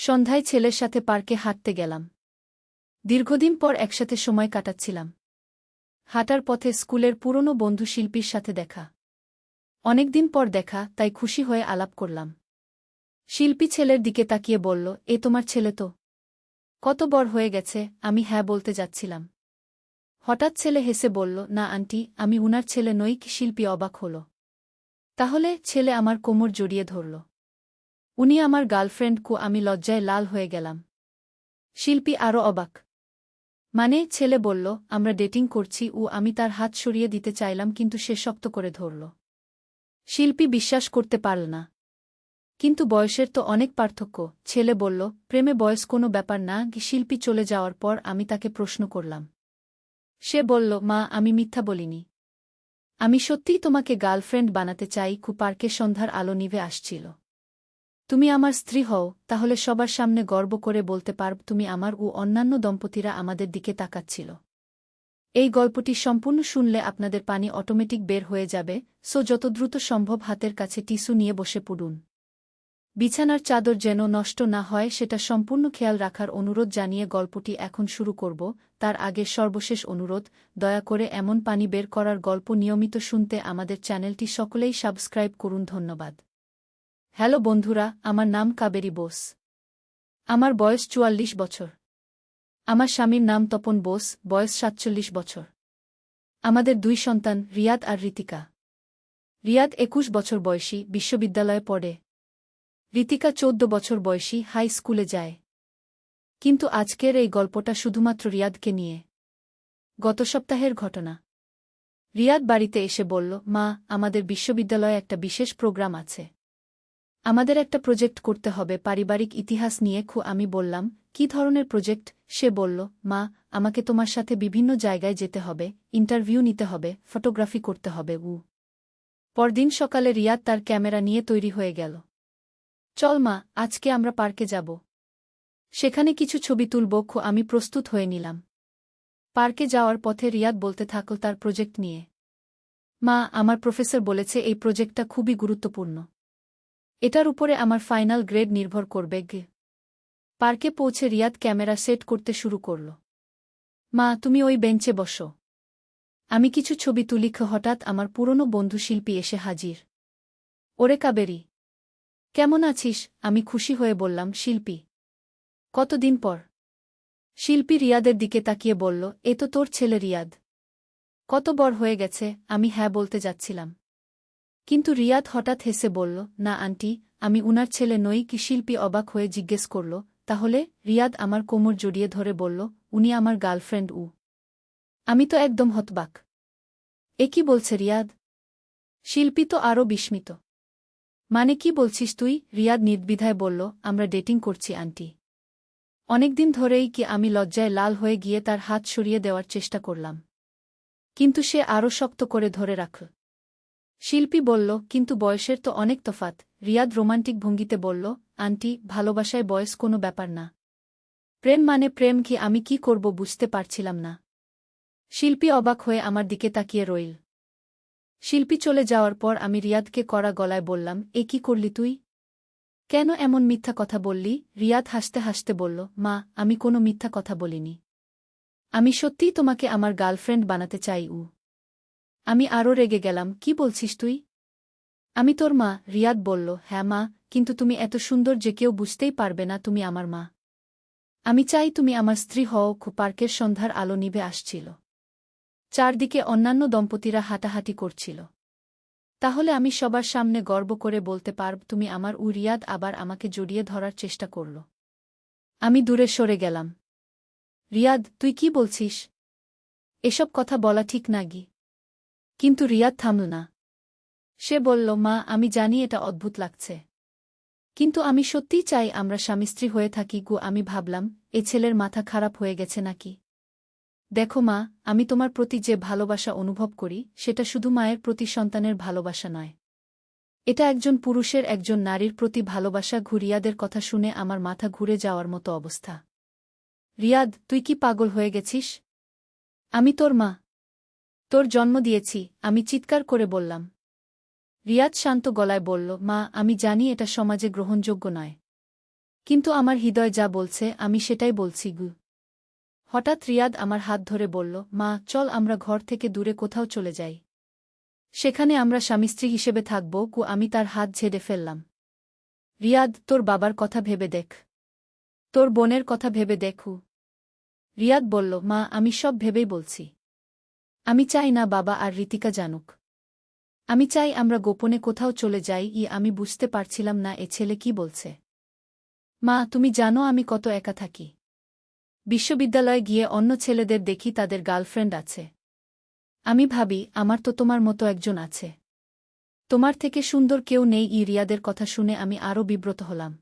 সন্ধ্যায় ছেলের সাথে পার্কে হাঁটতে গেলাম। দীর্ঘদিন পর একসাথে সময় কাটাচ্ছিলাম। হাঁটার পথে স্কুলের পুরনো বন্ধু শিল্পীর সাথে দেখা। অনেকদিন পর দেখা, তাই খুশি হয়ে আলাপ করলাম। শিল্পী ছেলের দিকে তাকিয়ে বলল, এ তোমার ছেলে তো? কত বড় হয়ে গেছে? আমি হ্যাঁ বলতে যাচ্ছিলাম। হঠাৎ ছেলে হেসে বলল, না আন্টি, আমি উনার ছেলে নই। কি? শিল্পী অবাক হল। তাহলে? ছেলে আমার কোমর জড়িয়ে ধরল। উনি আমার গার্লফ্রেন্ড। আমি লজ্জায় লাল হয়ে গেলাম। শিল্পী আরও অবাক। মানে? ছেলে বলল, আমরা ডেটিং করছি। আমি তার হাত সরিয়ে দিতে চাইলাম, কিন্তু সে শক্ত করে ধরল। শিল্পী বিশ্বাস করতে পারল না। কিন্তু বয়সের তো অনেক পার্থক্য। ছেলে বলল, প্রেমে বয়স কোনো ব্যাপার না। শিল্পী চলে যাওয়ার পর আমি তাকে প্রশ্ন করলাম। সে বলল, মা, আমি মিথ্যা বলিনি। আমি সত্যিই তোমাকে গার্লফ্রেন্ড বানাতে চাই। পার্কে সন্ধ্যার আলো নিভে আসছিল। তুমি আমার স্ত্রী হও, তাহলে সবার সামনে গর্ব করে বলতে পারব তুমি আমার। অন্যান্য দম্পতিরা আমাদের দিকে তাকাচ্ছিল। এই গল্পটি সম্পূর্ণ শুনলে আপনাদের পানি অটোমেটিক বের হয়ে যাবে। যত দ্রুত সম্ভব হাতের কাছে টিস্যু নিয়ে বসে পড়ুন। বিছানার চাদর যেন নষ্ট না হয় সেটা সম্পূর্ণ খেয়াল রাখার অনুরোধ জানিয়ে গল্পটি এখন শুরু করব। তার আগে সর্বশেষ অনুরোধ, দয়া করে এমন পানি বের করার গল্প নিয়মিত শুনতে আমাদের চ্যানেলটি সকলেই সাবস্ক্রাইব করুন। ধন্যবাদ। হ্যালো বন্ধুরা, আমার নাম কাবেরী বোস। আমার বয়স ৪৪ বছর। আমার স্বামীর নাম তপন বোস, বয়স ৪৭ বছর। আমাদের ২ সন্তান, রিয়াদ আর ঋতিকা। রিয়াদ ২১ বছর বয়সী, বিশ্ববিদ্যালয়ে পড়ে। ঋতিকা ১৪ বছর বয়সী, হাই স্কুলে যায়। কিন্তু আজকের এই গল্পটা শুধুমাত্র রিয়াদকে নিয়ে। গত সপ্তাহের ঘটনা। রিয়াদ বাড়িতে এসে বলল, মা, আমাদের বিশ্ববিদ্যালয়ে একটা বিশেষ প্রোগ্রাম আছে। আমাদের একটা প্রজেক্ট করতে হবে পারিবারিক ইতিহাস নিয়ে। আমি বললাম, কী ধরনের প্রজেক্ট? সে বলল, মা, আমাকে তোমার সাথে বিভিন্ন জায়গায় যেতে হবে, ইন্টারভিউ নিতে হবে, ফটোগ্রাফি করতে হবে। পরদিন সকালে রিয়াদ তার ক্যামেরা নিয়ে তৈরি হয়ে গেল। চল মা, আজকে আমরা পার্কে যাব। সেখানে কিছু ছবি তুলব। আমি প্রস্তুত হয়ে নিলাম। পার্কে যাওয়ার পথে রিয়াদ বলতে থাকল তার প্রজেক্ট নিয়ে। মা, আমার প্রফেসর বলেছে এই প্রজেক্টটা খুবই গুরুত্বপূর্ণ। এটার উপরে আমার ফাইনাল গ্রেড নির্ভর করবে। পার্কে পৌঁছে রিয়াদ ক্যামেরা সেট করতে শুরু করল। মা, তুমি ওই বেঞ্চে বসো, আমি কিছু ছবি তুলি। হঠাৎ আমার পুরনো বন্ধু শিল্পী এসে হাজির। ওরে কাবেরী, কেমন আছিস? আমি খুশি হয়ে বললাম, শিল্পী, কতদিন পর। শিল্পী রিয়াদের দিকে তাকিয়ে বলল, এ তো তোর ছেলে রিয়াদ। কত বড় হয়ে গেছে? আমি হ্যাঁ বলতে যাচ্ছিলাম। কিন্তু রিয়াদ হঠাৎ হেসে বলল, না আন্টি, আমি উনার ছেলে নই। শিল্পী অবাক হয়ে জিজ্ঞেস করল, তাহলে? রিয়াদ আমার কোমর জড়িয়ে ধরে বলল, উনি আমার গার্লফ্রেন্ড। আমি তো একদম হতবাক। এ কি বলছে রিয়াদ? শিল্পী তো আরও বিস্মিত। মানে কি বলছিস তুই? রিয়াদ নির্দ্বিধায় বলল, আমরা ডেটিং করছি আন্টি। অনেকদিন ধরেই। আমি লজ্জায় লাল হয়ে গিয়ে তার হাত সরিয়ে দেওয়ার চেষ্টা করলাম। কিন্তু সে আরও শক্ত করে ধরে রাখল। শিল্পী বলল, কিন্তু বয়সের তো অনেক তফাত। রিয়াদ রোমান্টিক ভঙ্গিতে বলল, আন্টি, ভালোবাসায় বয়স কোনো ব্যাপার না। প্রেম মানে প্রেম। আমি কি করব বুঝতে পারছিলাম না। শিল্পী অবাক হয়ে আমার দিকে তাকিয়ে রইল। শিল্পী চলে যাওয়ার পর আমি রিয়াদকে কড়া গলায় বললাম, এ কি করলি তুই? কেন এমন মিথ্যা কথা বললি? রিয়াদ হাসতে হাসতে বলল, মা, আমি কোনো মিথ্যা কথা বলিনি। আমি সত্যিই তোমাকে আমার গার্লফ্রেন্ড বানাতে চাই। আমি আরও রেগে গেলাম, কি বলছিস তুই? আমি তোর মা। রিয়াদ বলল, হ্যাঁ মা, কিন্তু তুমি এত সুন্দর যে কেউ বুঝতেই পারবে না তুমি আমার মা। আমি চাই তুমি আমার স্ত্রী হও। পার্কের সন্ধ্যার আলো নিভে আসছিল। চারদিকে অন্যান্য দম্পতিরা হাঁটাহাঁটি করছিল। তাহলে আমি সবার সামনে গর্ব করে বলতে পারব তুমি আমার। রিয়াদ আবার আমাকে জড়িয়ে ধরার চেষ্টা করল। আমি দূরে সরে গেলাম। রিয়াদ, তুই কি বলছিস? এসব কথা বলা ঠিক না। কিন্তু রিয়াদ থামল না। সে বলল, মা, আমি জানি এটা অদ্ভুত লাগছে, কিন্তু আমি সত্যিই চাই আমরা স্বামী স্ত্রী হয়ে থাকি। আমি ভাবলাম, এ ছেলের মাথা খারাপ হয়ে গেছে নাকি? দেখো মা, আমি তোমার প্রতি যে ভালোবাসা অনুভব করি সেটা শুধু মায়ের প্রতি সন্তানের ভালোবাসা নয়। এটা একজন পুরুষের একজন নারীর প্রতি ভালোবাসা। রিয়াদের কথা শুনে আমার মাথা ঘুরে যাওয়ার মতো অবস্থা। রিয়াদ, তুই কি পাগল হয়ে গেছিস? আমি তোর মা। তোর জন্ম দিয়েছি। আমি চিৎকার করে বললাম। রিয়াদ শান্ত গলায় বলল, মা, আমি জানি এটা সমাজে গ্রহণযোগ্য নয়। কিন্তু আমার হৃদয় যা বলছে আমি সেটাই বলছি গু। হঠাৎ রিয়াদ আমার হাত ধরে বলল, মা চল আমরা ঘর থেকে দূরে কোথাও চলে যাই। সেখানে আমরা স্বামী-স্ত্রী হিসেবে থাকব। আমি তার হাত ঝেড়ে ফেললাম। রিয়াদ, তোর বাবার কথা ভেবে দেখ, তোর বোনের কথা ভেবে দেখু। রিয়াদ বলল, মা আমি সব ভেবেই বলছি। আমি চাই না বাবা আর ঋতিকা জানুক। আমি চাই আমরা গোপনে কোথাও চলে যাই। আমি বুঝতে পারছিলাম না এ ছেলে কি বলছে। মা তুমি জানো আমি কত একা থাকি। বিশ্ববিদ্যালয়ে গিয়ে অন্য ছেলেদের দেখি তাদের গার্লফ্রেন্ড আছে। আমি ভাবি আমার তো তোমার মতো একজন আছে। তোমার থেকে সুন্দর কেউ নেই। রিয়াদের কথা শুনে আমি আরও বিব্রত হলাম।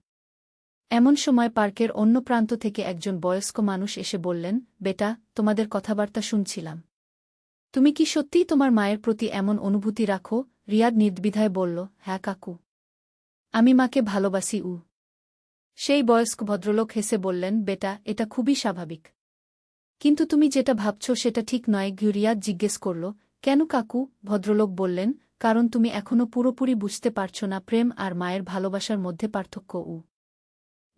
এমন সময় পার্কের অন্য প্রান্ত থেকে একজন বয়স্ক মানুষ এসে বললেন, বেটা তোমাদের কথাবার্তা শুনছিলাম। তুমি কি সত্যিই তোমার মায়ের প্রতি এমন অনুভূতি রাখো? রিয়াদ নির্দ্বিধায় বলল, হ্যাঁ কাকু, আমি মাকে ভালোবাসি। সেই বয়স্ক ভদ্রলোক হেসে বললেন, বেটা এটা খুবই স্বাভাবিক। কিন্তু তুমি যেটা ভাবছ সেটা ঠিক নয়। রিয়াদ জিজ্ঞেস করল, কেন কাকু? ভদ্রলোক বললেন, কারণ তুমি এখনও পুরোপুরি বুঝতে পারছ না প্রেম আর মায়ের ভালোবাসার মধ্যে পার্থক্য।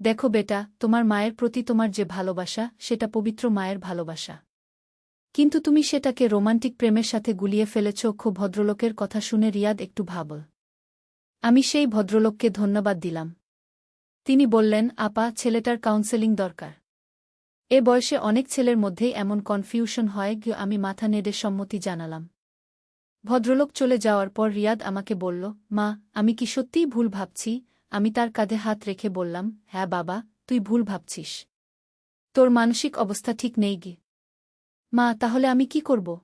দেখো বেটা, তোমার মায়ের প্রতি তোমার যে ভালোবাসা সেটা পবিত্র মায়ের ভালোবাসা। কিন্তু তুমি সেটাকে রোমান্টিক প্রেমের সাথে গুলিয়ে ফেলেছ। ভদ্রলোকের কথা শুনে রিয়াদ একটু ভাবল। আমি সেই ভদ্রলোককে ধন্যবাদ দিলাম। তিনি বললেন, আপা ছেলেটার কাউন্সেলিং দরকার। এ বয়সে অনেক ছেলের মধ্যেই এমন কনফিউশন হয়। আমি মাথা নেড়ে সম্মতি জানালাম। ভদ্রলোক চলে যাওয়ার পর রিয়াদ আমাকে বলল, মা আমি কি সত্যিই ভুল ভাবছি? আমি তার কাঁধে হাত রেখে বললাম, হ্যাঁ বাবা, তুই ভুল ভাবছিস। তোর মানসিক অবস্থা ঠিক নেই গে। মা তাহলে আমি কি করব?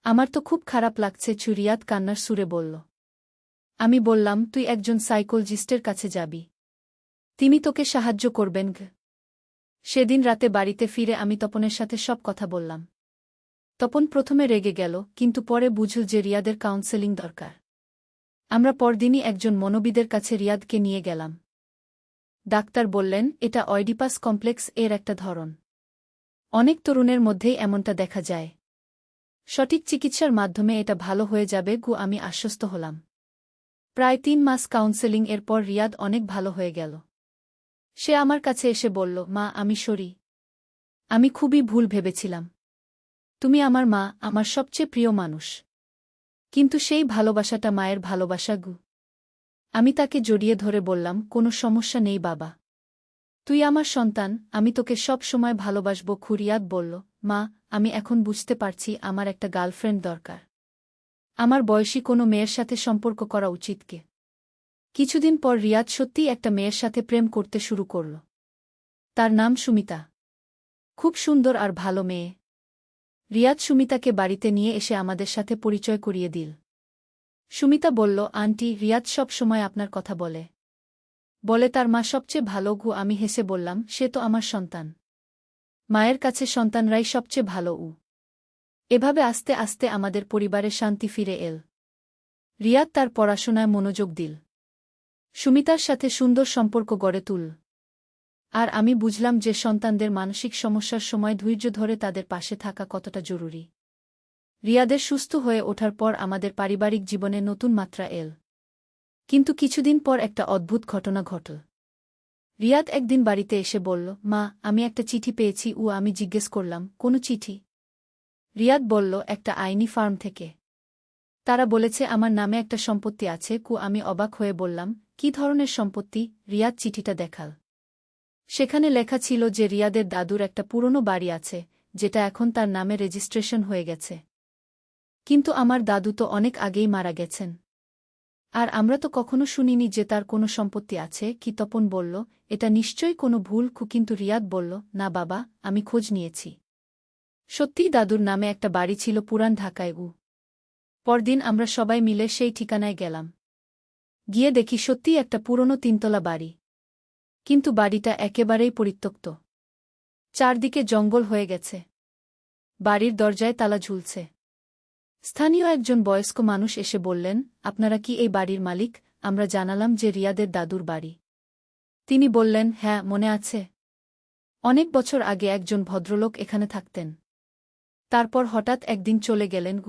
আমার তো খুব খারাপ লাগছে। রিয়াদ কান্নার সুরে বলল। আমি বললাম, তুই একজন সাইকোলজিস্টের কাছে যাবি। তিনি তোকে সাহায্য করবেন। সেদিন রাতে বাড়িতে ফিরে আমি তপনের সাথে সব কথা বললাম। তপন প্রথমে রেগে গেল, কিন্তু পরে বুঝল যে রিয়াদের কাউন্সেলিং দরকার। আমরা পরদিনই একজন মনোবিদের কাছে রিয়াদকে নিয়ে গেলাম। ডাক্তার বললেন, এটা অয়ডিপাস কমপ্লেক্স এর একটা ধরন। অনেক তরুণের মধ্যেই এমনটা দেখা যায়। সঠিক চিকিৎসার মাধ্যমে এটা ভালো হয়ে যাবে। আমি আশ্বস্ত হলাম। প্রায় ৩ মাস কাউন্সেলিং এর পর রিয়াদ অনেক ভালো হয়ে গেল। সে আমার কাছে এসে বলল, মা আমি সরি। আমি খুবই ভুল ভেবেছিলাম। তুমি আমার মা, আমার সবচেয়ে প্রিয় মানুষ। কিন্তু সেই ভালোবাসাটা মায়ের ভালোবাসা। আমি তাকে জড়িয়ে ধরে বললাম, কোনো সমস্যা নেই বাবা। তুই আমার সন্তান, আমি তোকে সব সময় ভালোবাসব। রিয়াদ বলল, মা আমি এখন বুঝতে পারছি আমার একটা গার্লফ্রেন্ড দরকার। আমার বয়সী কোনো মেয়ের সাথে সম্পর্ক করা উচিত কে। কিছুদিন পর রিয়াদ সত্যিই একটা মেয়ের সাথে প্রেম করতে শুরু করল। তার নাম সুমিতা। খুব সুন্দর আর ভালো মেয়ে। রিয়াদ সুমিতাকে বাড়িতে নিয়ে এসে আমাদের সাথে পরিচয় করিয়ে দিল। সুমিতা বলল, আন্টি রিয়াদ সব সময় আপনার কথা বলে। বলে তার মা সবচেয়ে ভালো। আমি হেসে বললাম, সে তো আমার সন্তান। মায়ের কাছে সন্তানরাই সবচেয়ে ভালো। এভাবে আস্তে আস্তে আমাদের পরিবারে শান্তি ফিরে এল। রিয়াদ তার পড়াশোনায় মনোযোগ দিল। সুমিতার সাথে সুন্দর সম্পর্ক গড়ে তুল। আর আমি বুঝলাম যে সন্তানদের মানসিক সমস্যার সময় ধৈর্য ধরে তাদের পাশে থাকা কতটা জরুরি। রিয়াদের সুস্থ হয়ে ওঠার পর আমাদের পারিবারিক জীবনে নতুন মাত্রা এল। কিন্তু কিছুদিন পর একটা অদ্ভুত ঘটনা ঘটল। রিয়াদ একদিন বাড়িতে এসে বলল, মা আমি একটা চিঠি পেয়েছি। আমি জিজ্ঞেস করলাম, কোনো চিঠি? রিয়াদ বলল, একটা আইনি ফার্ম থেকে। তারা বলেছে আমার নামে একটা সম্পত্তি আছে। আমি অবাক হয়ে বললাম, কি ধরনের সম্পত্তি? রিয়াদ চিঠিটা দেখাল। সেখানে লেখা ছিল যে রিয়াদের দাদুর একটা পুরনো বাড়ি আছে, যেটা এখন তার নামে রেজিস্ট্রেশন হয়ে গেছে। কিন্তু আমার দাদু তো অনেক আগেই মারা গেছেন। আর আমরা তো কখনো শুনিনি যে তার কোনো সম্পত্তি আছে। তপন বলল, এটা নিশ্চয়ই কোনো ভুল। কিন্তু রিয়াদ বলল, না বাবা, আমি খোঁজ নিয়েছি। সত্যিই দাদুর নামে একটা বাড়ি ছিল পুরান ঢাকায়। পরদিন আমরা সবাই মিলে সেই ঠিকানায় গেলাম। গিয়ে দেখি সত্যিই একটা পুরনো ৩ তলা বাড়ি। কিন্তু বাড়িটা একেবারেই পরিত্যক্ত। চারদিকে জঙ্গল হয়ে গেছে। বাড়ির দরজায় তালা ঝুলছে। স্থানীয় একজন বয়স্ক মানুষ এসে বললেন, আপনারা কি এই বাড়ির মালিক? আমরা জানালাম যে রিয়াদের দাদুর বাড়ি। তিনি বললেন, হ্যাঁ মনে আছে। অনেক বছর আগে একজন ভদ্রলোক এখানে থাকতেন। তারপর হঠাৎ একদিন চলে গেলেন।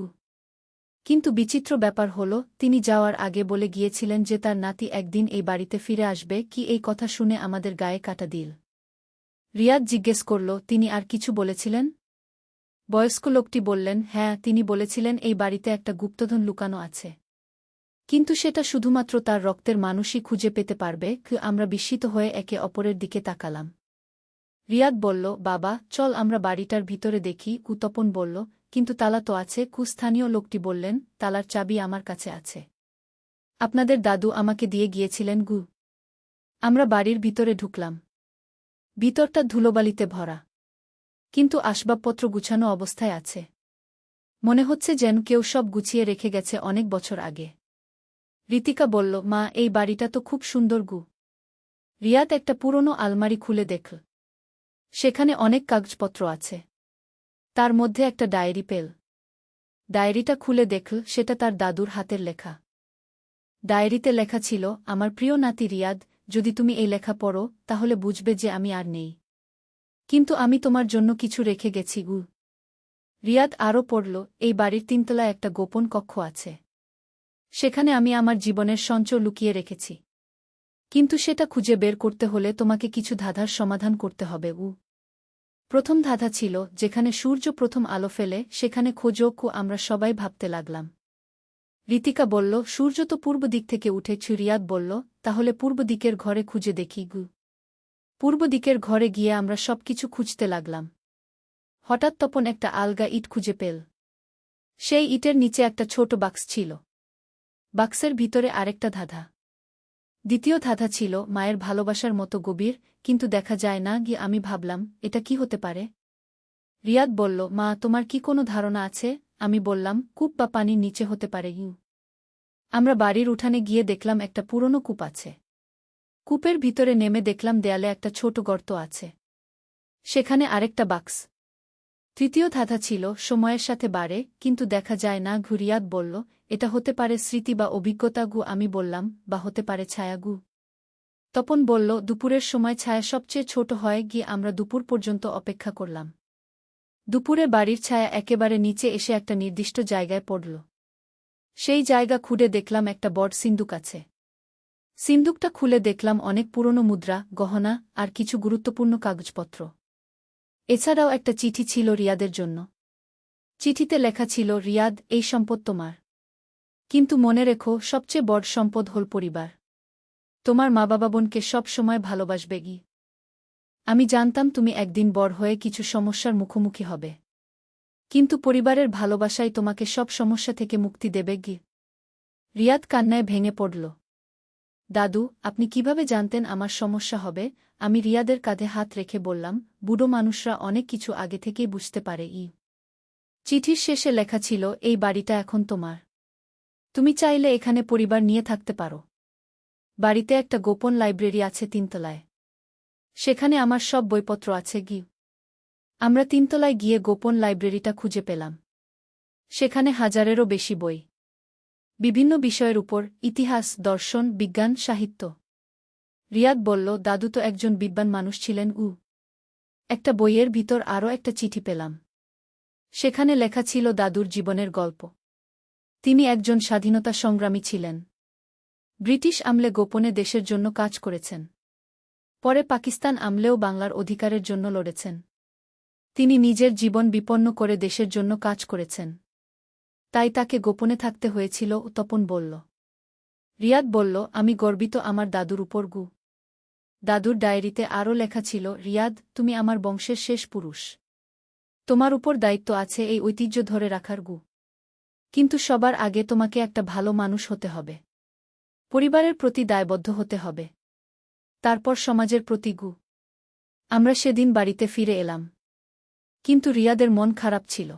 কিন্তু বিচিত্র ব্যাপার হল, তিনি যাওয়ার আগে বলে গিয়েছিলেন যে তার নাতি একদিন এই বাড়িতে ফিরে আসবে। কি এই কথা শুনে আমাদের গায়ে কাঁটা দিল। রিয়াদ জিজ্ঞেস করল, তিনি আর কিছু বলেছিলেন? বয়স্ক লোকটি বললেন, হ্যাঁ, তিনি বলেছিলেন এই বাড়িতে একটা গুপ্তধন লুকানো আছে। কিন্তু সেটা শুধুমাত্র তার রক্তের মানুষই খুঁজে পেতে পারবে। আমরা বিস্মিত হয়ে একে অপরের দিকে তাকালাম। রিয়াদ বলল, বাবা, চল আমরা বাড়িটার ভিতরে দেখি। তপন বলল, কিন্তু তালা তো আছে। স্থানীয় লোকটি বললেন, তালার চাবি আমার কাছে আছে। আপনাদের দাদু আমাকে দিয়ে গিয়েছিলেন। আমরা বাড়ির ভিতরে ঢুকলাম। ভিতরটা ধুলোবালিতে ভরা, কিন্তু আসবাবপত্র গুছানো অবস্থায় আছে। মনে হচ্ছে যেন কেউ সব গুছিয়ে রেখে গেছে অনেক বছর আগে। ঋতিকা বলল, মা, এই বাড়িটা তো খুব সুন্দর। রিয়াদ একটা পুরনো আলমারি খুলে দেখল। সেখানে অনেক কাগজপত্র আছে। তার মধ্যে একটা ডায়েরি পেল। ডায়েরিটা খুলে দেখল, সেটা তার দাদুর হাতের লেখা। ডায়েরিতে লেখা ছিল, আমার প্রিয় নাতি রিয়াদ, যদি তুমি এই লেখা পড়ো তাহলে বুঝবে যে আমি আর নেই। কিন্তু আমি তোমার জন্য কিছু রেখে গেছি। রিয়াদ আরও পড়ল, এই বাড়ির তিনতলায় একটা গোপন কক্ষ আছে। সেখানে আমি আমার জীবনের সঞ্চয় লুকিয়ে রেখেছি। কিন্তু সেটা খুঁজে বের করতে হলে তোমাকে কিছু ধাঁধার সমাধান করতে হবে। প্রথম ধাঁধা ছিল, যেখানে সূর্য প্রথম আলো ফেলে সেখানে খোঁজো। আমরা সবাই ভাবতে লাগলাম। ঋতিকা বলল, সূর্য তো পূর্ব দিক থেকে উঠেছে। রিয়াদ বলল, তাহলে পূর্ব দিকের ঘরে খুঁজে দেখি। পূর্ব দিকের ঘরে গিয়ে আমরা সবকিছু খুঁজতে লাগলাম। হঠাৎ তপন একটা আলগা ইট খুঁজে পেল। সেই ইটের নিচে একটা ছোট বাক্স ছিল। বাক্সের ভিতরে আরেকটা ধাঁধা। দ্বিতীয় ধাঁধা ছিল, মায়ের ভালোবাসার মতো গভীর, কিন্তু দেখা যায় না। আমি ভাবলাম, এটা কি হতে পারে? রিয়াদ বলল, মা, তোমার কি কোনো ধারণা আছে? আমি বললাম, কূপ বা পানির নিচে হতে পারে। আমরা বাড়ির উঠানে গিয়ে দেখলাম একটা পুরনো কূপ আছে। কূপের ভিতরে নেমে দেখলাম দেয়ালে একটা ছোট গর্ত আছে। সেখানে আরেকটা বাক্স। তৃতীয় ধাঁধা ছিল, সময়ের সাথে বাড়ে, কিন্তু দেখা যায় না। রিয়াদ বলল, এটা হতে পারে স্মৃতি বা অভিজ্ঞতা। আমি বললাম, বা হতে পারে ছায়া। তপন বলল, দুপুরের সময় ছায়া সবচেয়ে ছোট হয়। আমরা দুপুর পর্যন্ত অপেক্ষা করলাম। দুপুরে বাড়ির ছায়া একেবারে নিচে এসে একটা নির্দিষ্ট জায়গায় পড়ল। সেই জায়গা খুঁড়ে দেখলাম একটা বড় সিন্দুক আছে। সিন্দুকটা খুলে দেখলাম অনেক পুরনো মুদ্রা, গহনা আর কিছু গুরুত্বপূর্ণ কাগজপত্র। এছাড়াও একটা চিঠি ছিল রিয়াদের জন্য। চিঠিতে লেখা ছিল, রিয়াদ, এই সম্পদ তোমার। কিন্তু মনে রেখো, সবচেয়ে বড় সম্পদ হল পরিবার। তোমার মা বাবা বোনকে সব সময় ভালোবাসবে। আমি জানতাম তুমি একদিন বড় হয়ে কিছু সমস্যার মুখোমুখি হবে। কিন্তু পরিবারের ভালোবাসাই তোমাকে সব সমস্যা থেকে মুক্তি দেবে। রিয়াদ কান্নায় ভেঙে পড়ল। দাদু, আপনি কিভাবে জানতেন আমার সমস্যা হবে? আমি রিয়াদের কাঁধে হাত রেখে বললাম, বুড়ো মানুষরা অনেক কিছু আগে থেকেই বুঝতে পারে। চিঠির শেষে লেখা ছিল, এই বাড়িটা এখন তোমার। তুমি চাইলে এখানে পরিবার নিয়ে থাকতে পারো। বাড়িতে একটা গোপন লাইব্রেরি আছে তিনতলায়। সেখানে আমার সব বইপত্র আছে। আমরা তিনতলায় গিয়ে গোপন লাইব্রেরিটা খুঁজে পেলাম। সেখানে হাজারেরও বেশি বই, বিভিন্ন বিষয়ের উপর, ইতিহাস, দর্শন, বিজ্ঞান, সাহিত্য। রিয়াদ বলল, দাদু তো একজন বিদ্বান মানুষ ছিলেন। একটা বইয়ের ভিতর আরও একটা চিঠি পেলাম। সেখানে লেখা ছিল দাদুর জীবনের গল্প। তিনি একজন স্বাধীনতা সংগ্রামী ছিলেন। ব্রিটিশ আমলে গোপনে দেশের জন্য কাজ করেছেন। পরে পাকিস্তান আমলেও বাংলার অধিকারের জন্য লড়েছেন। তিনি নিজের জীবন বিপন্ন করে দেশের জন্য কাজ করেছেন। তাই তাকে গোপনে থাকতে হয়েছিল। তপন বলল। রিয়াদ বলল, আমি গর্বিত আমার দাদুর উপর। দাদুর ডায়েরিতে আরও লেখা ছিল, রিয়াদ, তুমি আমার বংশের শেষ পুরুষ। তোমার উপর দায়িত্ব আছে এই ঐতিহ্য ধরে রাখার। কিন্তু সবার আগে তোমাকে একটা ভালো মানুষ হতে হবে। পরিবারের প্রতি দায়বদ্ধ হতে হবে। তারপর সমাজের প্রতি। আমরা সেদিন বাড়িতে ফিরে এলাম। কিন্তু রিয়াদের মন খারাপ ছিল।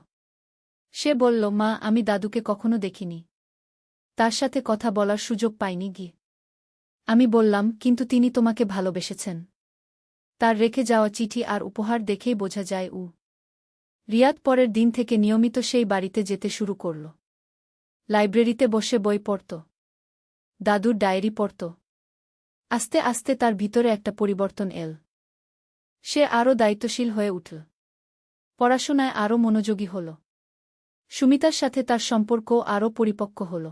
সে বলল, মা, আমি দাদুকে কখনো দেখিনি। তার সাথে কথা বলার সুযোগ পাইনি। আমি বললাম, কিন্তু তিনি তোমাকে ভালোবেসেছেন। তার রেখে যাওয়া চিঠি আর উপহার দেখেই বোঝা যায়। রিয়াদ পরের দিন থেকে নিয়মিত সেই বাড়িতে যেতে শুরু করল। লাইব্রেরিতে বসে বই পড়ত। দাদুর ডায়েরি পড়ত। আস্তে আস্তে তার ভিতরে একটা পরিবর্তন এল। সে আরও দায়িত্বশীল হয়ে উঠল। পড়াশোনায় আরও মনোযোগী হল। সুমিতার সাথে তার সম্পর্ক আরও পরিপক্ক হল।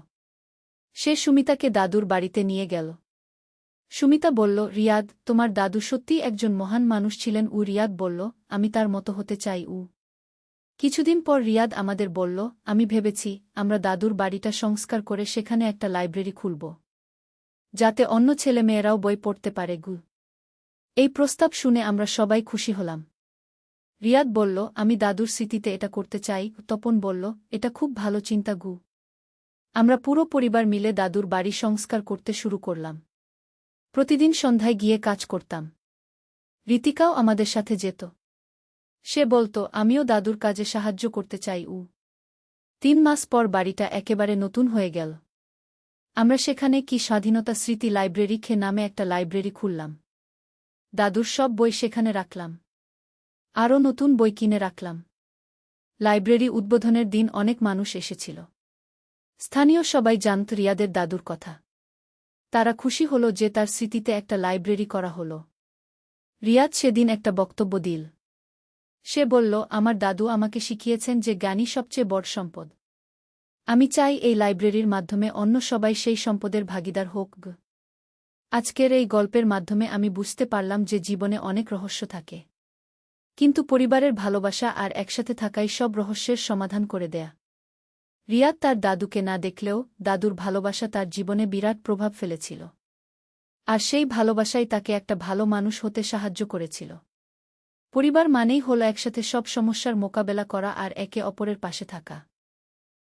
সে সুমিতাকে দাদুর বাড়িতে নিয়ে গেল। সুমিতা বলল, রিয়াদ, তোমার দাদু সত্যিই একজন মহান মানুষ ছিলেন। রিয়াদ বলল, আমি তার মতো হতে চাই। কিছুদিন পর রিয়াদ আমাদের বলল, আমি ভেবেছি আমরা দাদুর বাড়িটা সংস্কার করে সেখানে একটা লাইব্রেরি খুলব, যাতে অন্য ছেলেমেয়েরাও বই পড়তে পারে। এই প্রস্তাব শুনে আমরা সবাই খুশি হলাম। রিয়াদ বলল, আমি দাদুর স্মৃতিতে এটা করতে চাই। তপন বলল, এটা খুব ভালো চিন্তা। আমরা পুরো পরিবার মিলে দাদুর বাড়ি সংস্কার করতে শুরু করলাম। প্রতিদিন সন্ধ্যায় গিয়ে কাজ করতাম। ঋতিকাও আমাদের সাথে যেত। সে বলত, আমিও দাদুর কাজে সাহায্য করতে চাই। 3 মাস পর বাড়িটা একেবারে নতুন হয়ে গেল। আমরা সেখানে কি স্বাধীনতা স্মৃতি লাইব্রেরি নামে একটা লাইব্রেরি খুললাম। দাদুর সব বই সেখানে রাখলাম। আরও নতুন বই কিনে রাখলাম। লাইব্রেরি উদ্বোধনের দিন অনেক মানুষ এসেছিল। স্থানীয় সবাই জানত রিয়াদের দাদুর কথা। তারা খুশি হল যে তার স্মৃতিতে একটা লাইব্রেরি করা হল। রিয়াদ সেদিন একটা বক্তব্য দিল। সে বলল, আমার দাদু আমাকে শিখিয়েছেন যে জ্ঞানই সবচেয়ে বড় সম্পদ। আমি চাই এই লাইব্রেরির মাধ্যমে অন্য সবাই সেই সম্পদের ভাগিদার হোক। আজকের এই গল্পের মাধ্যমে আমি বুঝতে পারলাম যে জীবনে অনেক রহস্য থাকে, কিন্তু পরিবারের ভালোবাসা আর একসাথে থাকাই সব রহস্যের সমাধান করে দেয়া। রিয়াদ তার দাদুকে না দেখলেও দাদুর ভালোবাসা তার জীবনে বিরাট প্রভাব ফেলেছিল, আর সেই ভালোবাসাই তাকে একটা ভালো মানুষ হতে সাহায্য করেছিল। পরিবার মানেই হল একসাথে সব সমস্যার মোকাবেলা করা আর একে অপরের পাশে থাকা।